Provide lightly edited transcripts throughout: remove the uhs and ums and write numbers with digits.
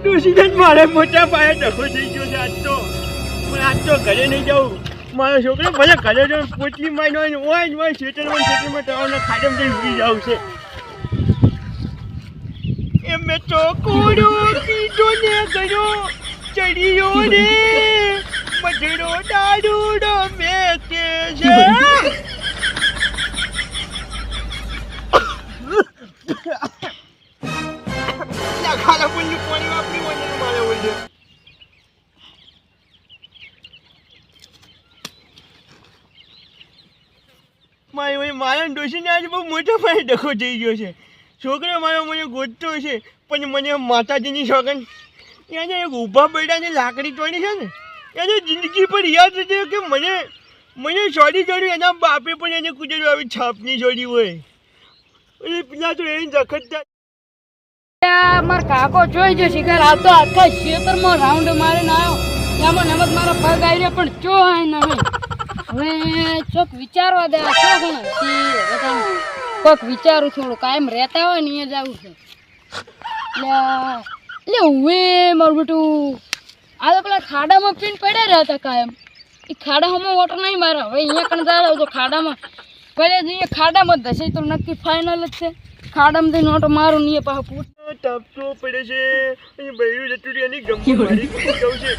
ડોશીને મારે મોટા પાયે ડખો થઈ ગયો છે આજ તો. પણ આજ તો ઘરે નહીં જાઉં. મારો છોકરો ભલે ઘરે જો પોટલી મારી હોય ખેતરમાં તળાવના ખાડામાં જઈને ઊભી જાઉં છે. એમે તો કોડો કીધો ને ગયો ચડીયો રે મજરો દારૂડો મેકે છે. ખાલા પુલ્લું પાણી વાપરી હોય મારે હોય છે. મારા ડોશીને આજે બહુ મોટા પાયે ડખો થઈ ગયો છે. છોકરો મારો મને ગોતતો છે પણ મને માતાજીની સોગન એને એક ઊભા બેડાને લાકડી તોડી છે ને એને જિંદગી પર યાદ રહે કે મને છોડી છોડી એના બાપે પણ એને કુદરત આવી છાપની છોડી હોય. અને પેલા તો એ દખતતા મારો કાકો જોઈ જો શિકાર આ તો આખા ખેતરમાં રાઉન્ડ મારીને આવ્યો એમાં નમત મારા પગ આવી રહ્યા પણ ચો આય નહીં. હવે ચોક વિચારવા દે ચો ઘણા કોક વિચારું થોડું કાયમ રહેતા હોય ને અહીંયા જવું છે. એટલે હું મારું બેટું આ તો પેલા ખાડામાં પીને પડ્યા રહ્યા હતા કાયમ. એ ખાડામાં વોટર નહીં મારે હવે અહીંયા કણ જાય તો ખાડામાં પડ્યા જઈએ ખાડામાં ધસે તો નક્કી ફાઇનલ જ છે. ખાડામાં નોટો મારું નહીં પાછું પૂછ તાપતો પડે છે અને બૈરું જતું એની ગમતી મારી કહું છે.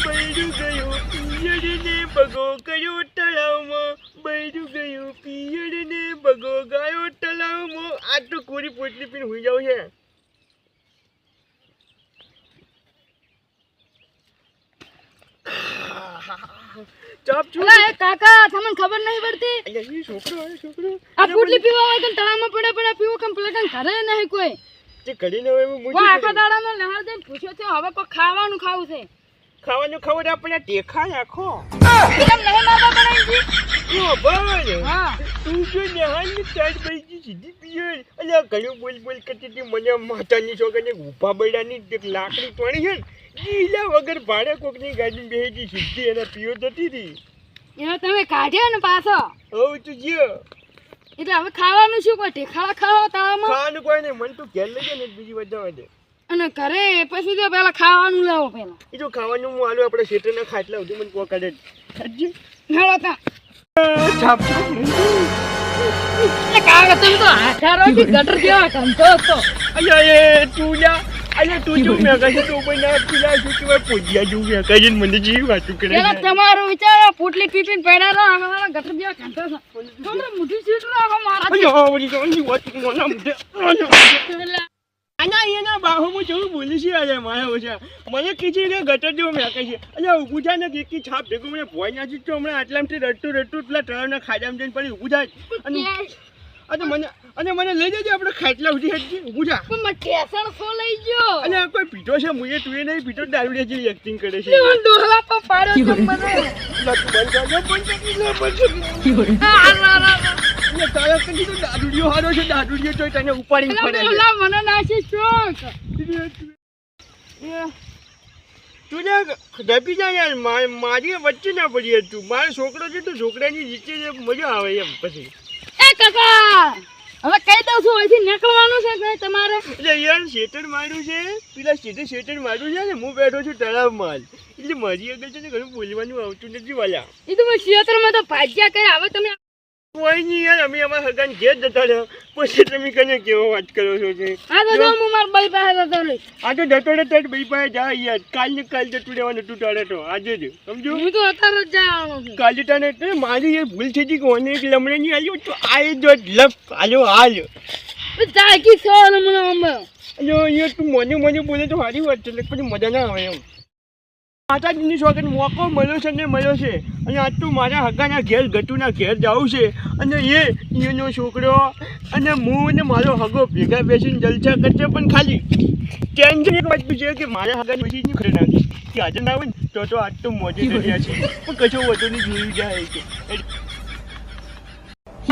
બૈરું ગયું પિયરને બગો ગયો તળાવમાં બૈરું ગયું પિયરને બગો ગયો તળાવમાં. આ તો કોરી પોટલી પીને હોઈ જાવ છે. ચાપ છું કાકા તમને ખબર નહીં પડતી છોકરો આ પોટલી પીવા હોય તો તળાવમાં પડે પીવો કમ્પ્લીટ ઘરે નહીં કોઈ તે કરીને હવે આખા દાડામાં લહાર દઈને પૂછ્યો છે હવે કોઈ ખાવાનું ખાવું છે. ખાવાનું ખાવું આપણે ટેખા નાખો કેમ નહીં માબા બનાવી હા તું જો નહાની તાજ બૈજી સીધી પિયર અલ્યા ઘણું બોલ કરતી હતી મને માતાની છોકરીને ઊભા બૈડાની લાકડી તોડી છે ને ગીલા વગર ભાડે કોકની ગાડી બેસી સીધી એના પીઓ જતી હતી. એને તમે કાઢ્યો ને પાછો હવે તું જ્યો એટલે હવે ખાવાનું શું કોઈ ટેખાડા ખાવા તાળામાં ખાવાનું કોઈ નહીં મને તું ઘેર લઈ જાય ને બીજી બધા દે અને ઘરે પછી તો પેલા ખાવાનું લાવો પેલા એ જો ખાવાનું હું આલું આપણે શેઠના ખાટલા સુધી મને કોઈ કાઢે હેડો તા છાપ કાકા તમે તો આઠારો થી ગટર જેવા કંતો હતો. અલ્યા એ તું જા અલ્યા તું જો મેં કહે તો ભાઈ ના પીલા શું કે પૂજ્યા જો મેં કહે મને જેવી વાતું કરે પેલા તમારો વિચાર પોટલી પીપીને પડ્યા રહો અમારા ગટર જેવા કંતો હતો. તમને મુઠી સીટ રાખો મારા અલ્યા ઓલી તો ની વાત મને મુદે આના એના બાહોમાં જેવું બોલી છે આજે મારા ઓછા મને કીધી કે ગટર જેવો મેં કહે છે અલ્યા ઊભું થાય ને કે છાપ ભેગું મને ભોય નાખી તો હમણાં આટલામથી રડતું પેલા તળાવના ખાડામાં જઈને પડી ઊભું થાય અને મને લઈ જજે આપણે ખાટલા સુધી હેઠી ઊભું થા પણ ટેશન સો લઈ ગયો અને કોઈ પીટો છે મુએ તું નહીં પીટો દારૂડિયા જેવી એક્ટિંગ કરે છે ડોહલા પર પાડ્યો તો મને તારા કદી તો દારૂડિયો હારો છે દારૂડિયો તો તને ઉપાડીને ફરે ડોહલા મને નાસી ચોક તું ડબી જા યાર મારી વચ્ચે ના પડી તું મારો છોકરો છે તો છોકરાની નીચે મજા આવે એમ પછી એ કાકા હવે કહી દઉં છું અહીંથી નીકળવાનું છે કે તમારે એટલે યાર શેટર માર્યું છે પેલા શેટર માર્યું છે ને હું બેઠો છું તળાવમાં એટલે મારી આગળ છે ને ઘણું બોલવાનું આવતું નથી વાલા એ તો મેં ક્ષેત્રમાં તો ભાજ્યા કરે હવે તમે કોઈ નહીં યાર અમે અમારા હગાને ઘેર જતા રહ્યા પછી તમે કને કેવો વાત કરો છો છે આ તો જો હું મારા ભાઈ પાસે જતો રહી આ તો જતો રહેતા જ ભાઈ પાસે જા યાર કાલ જતું રહેવાનું તું તારે તો આજે જ સમજો હું તો અત્યારે જ જવાનું છું કાલે તને મારી એ ભૂલ થઈ હતી કે મને એક લમણે નહીં આવ્યો તો આ જો લપ હાલ્યો જાગી છો ને મને અમે અહીંયા તું મને બોલે તો સારી વાત છે એટલે પછી મજા ના આવે એમ માતાજીની શોખન મોકો મળ્યો છે ને મળ્યો છે અને આજ તું મારા હગાના ઘેર ગટુના ઘેર જાઉં છે અને એનો છોકરો અને હું અને મારો હગો ભેગા બેસીને જલસા કરશે પણ ખાલી ટેન્શન એક વાત છે કે મારા હગાની પછી નહીં ખરે નાખી કે આજે ના આવે ને તો આજ તો મોજે કર્યા છે પણ કશો વધુ નહીં જોયું જાય છે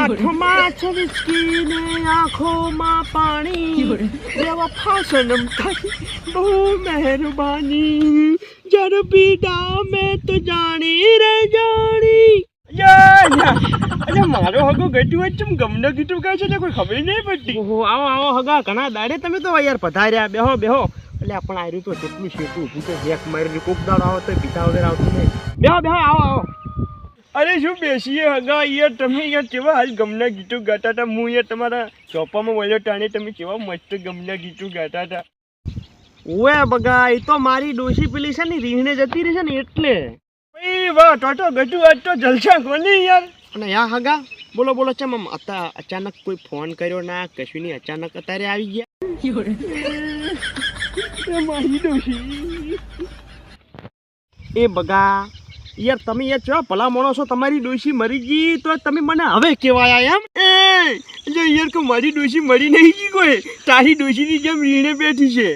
આંખોમાં છલકી ને આંખોમાં પાણી જેવા ફાસનમ થાય બહુ મહેરબાની જર પીડા મેં તો જાણી રે જાણી અરે મારો હગો ગટ્યું હોય ચમ ગમનો ગીતું કહે છે કોઈ ખબર નહીં પડતી ઓહો આવો હગા ઘણા દાડે તમે તો યાર પધાર્યા બેહો એટલે પણ આવ્યું તો કેટલું શેઠું ઊભું તો હેક મારી કોક દાડો આવો તો પીતા વગર આવતું નહીં. બેહો બેહો આવો આવો. અરે શું બેસીએ હગા યાર, તમે યાર કેવા હાલ ગમના ગીતો ગાતા હતા. હું યાર તમારા ચોપામાં વળ્યો ટાણે તમે કેવા મસ્ત ગમના ગીતો ગાતા હતા. ઓએ બગા એ તો મારી ડોશી પેલી છે ને રીહણે જતી રહી છે ને એટલે. ભાઈ વાહ ટોટો ગટુ આજ તો જલસા કોની યાર. અને યા હગા બોલો બોલો ચમ આમ અચાનક કોઈ ફોન કર્યો ના કશું નહીં, અચાનક અત્યારે આવી ગયા. મારી ડોશી એ બગા યાર તમે યાર ચો ભલા માણસો, તમારી ડોશી મરી ગઈ તો તમે મને હવે કહેવાયા એમ. એટલે યાર કે મારી ડોશી મરી નહીં ગઈ, કોઈ તારી ડોશીની જેમ રીણે બેઠી છે.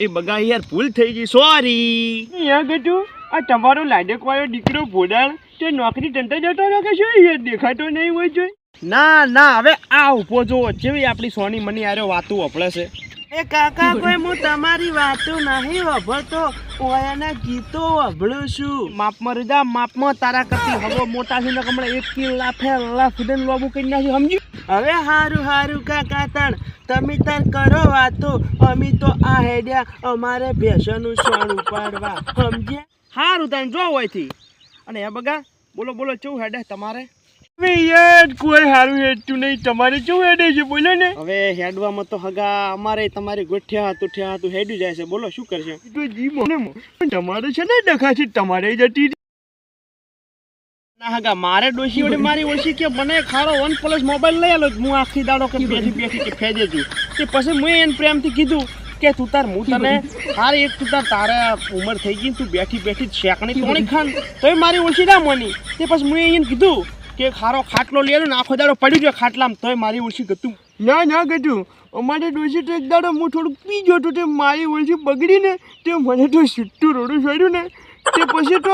એ બગા યાર ભૂલ થઈ ગઈ, સોરી. યાર ગટુ આ તમારો લાડકવાળો દીકરો ભોડાણ તે નોકરી ધંધા જતો રહ્યો કે શું યાર દેખાતો નહીં હોય જોઈ? ના ના હવે આ ઊભો જો જેવી આપણી સોની મની આરે વાતું વપડે છે. એ કાકા કોઈ હું તમારી વાતો નહીં વભળતો, ઓયાના ગીતો વભળું છું. માપમાં રીદા માપમાં તારા કરતી હવે મોટા છે ને હમણાં એક કિલ લાફે લાફડન લોબુ કરી નાખ્યું સમજી. હવે હારું હારું કાકા તણ તમે તાર કરો વાતો, અમે તો આ હેડ્યા અમારે ભેંસોનું સોણ ઉપાડવા સમજ્યા. હારું તને જો હોયથી. અને એ બગા બોલો બોલો કેવું હેડે તમારે? યાર કોઈ સારું હેડતું નહીં, તમારે કેવું હેડે છે બોલો ને. હવે હેડવામાં તો હગા અમારે તમારે ગોઠ્યા હતું હેડ્યું જાય છે, બોલો શું કરશે. તો જી તમારે છે ને ડખા છે તમારે જતી ના હગા મારે ડોશી વડે મારી ઓછી કે મને ખારો OnePlus મોબાઈલ લઈ આલો, હું આખી દાડો કે બેઠી કે ફેજે છું. તે પછી મેં એને પ્રેમથી કીધું કે તું તાર હું તને હારે એક તું તારે ઉંમર થઈ ગઈ તું બેઠી શેકણી તોણી ખાન તોય મારી ઓછી ના મની. તે પછી મેં એને કીધું કે ખારો ખાટલો લઈ આલો ને આખો દાડો પડ્યું છે ખાટલામાં તોય મારી ઓછી ગતું ના ના ગતું. અમારે ડોશી તો એક દાડો હું થોડુંક પી ગયો તો તે મારી ઓછી બગડી ને તે મને તો છૂટું રોડું છોડ્યું ને તે પછી તો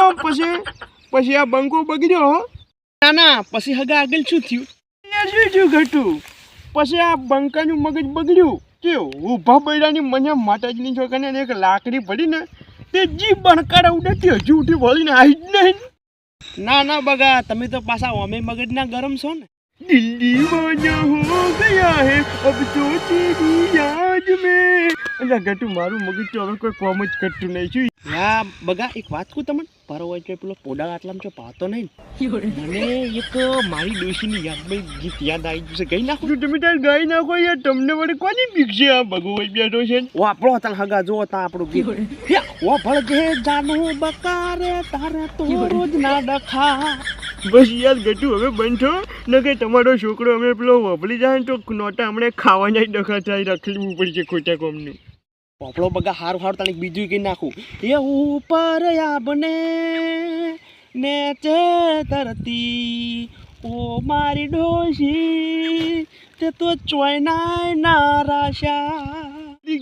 પછી આ બંકો બગડ્યો. ના ના પછી હગા આગળ શું થયું શું ઘટું પછી આ બંકાનું મગજ બગડ્યું કે ઊભા બૈરાની મને માતાજીની છોકરાને એક લાકડી પડી ને તે જી બણકારા ઉડતી હજુ ઉઠી વળીને આવી જ નહીં. ના ના બગા તમે તો પાછા ઓમે મગજના ગરમ છો ને. દિલ દીવાના હો ગયા હે અબ તો તેરી યાદ में. એટલે ગટુ મારું મગજ તો હવે કોઈ કોમ જ કરતું નહીં છું. યા બગા એક વાત કહું તમને, પરો હોય તો પેલો પોડા આટલામાં જો પાતો નહીં મને એક મારી ડોશીની ગીત યાદ આવી ગયું છે, ગઈ નાખો. તમે તાર ગાઈ નાખો યાર, તમને વડે કોની બીક છે? આ ભગવાઈ બેઠો છે ઓ આપણો તને હગા જો તા આપણું ગીત ઓ ભળગે જાનું બકારે તારે તો રોજ ના ડખા. બસ યાર ગટુ હવે બંધો ન કે તમારો છોકરો અમે પેલો વભળી જાય તો નોટા હમણાં ખાવાના ડખા થાય રખડવું પડશે ખોટા કોમનું. પોપડો બગા હારું તને બીજું કઈ નાખું એ ઉપર આબને નેચે તરતી ઓ મારી ડોશી તે તો ચોયનાય નારાશા.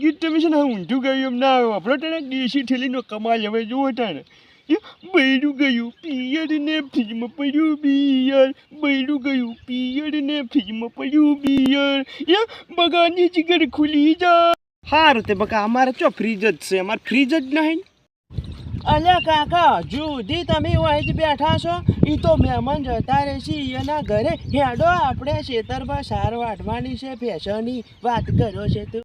ગીત તમે છે ને ઊંધું ગયું એમ ના આવે આપણો તને દેશી થેલીનો કમાલ હવે જુઓ તાણે. બૈરું ગયું પિયર ને ફ્રીજમાં પડ્યું બિયર, બૈરું ગયું પિયર ને ફ્રીજમાં પડ્યું બિયર, એ બગાની જીગર ખુલી જાય. હારું તે બકા અમારે ચો ફ્રીજ જ છે, અમારે ફ્રીજ જ નહીં. અલ્યા કાકા જુદી તમે હોય જ બેઠા છો, એ તો મહેમાન જતા રહેશે એના ઘરે હેડો આપણે ખેતરમાં સાર વાટવાની છે ભેંસોની વાત કરો છે તું.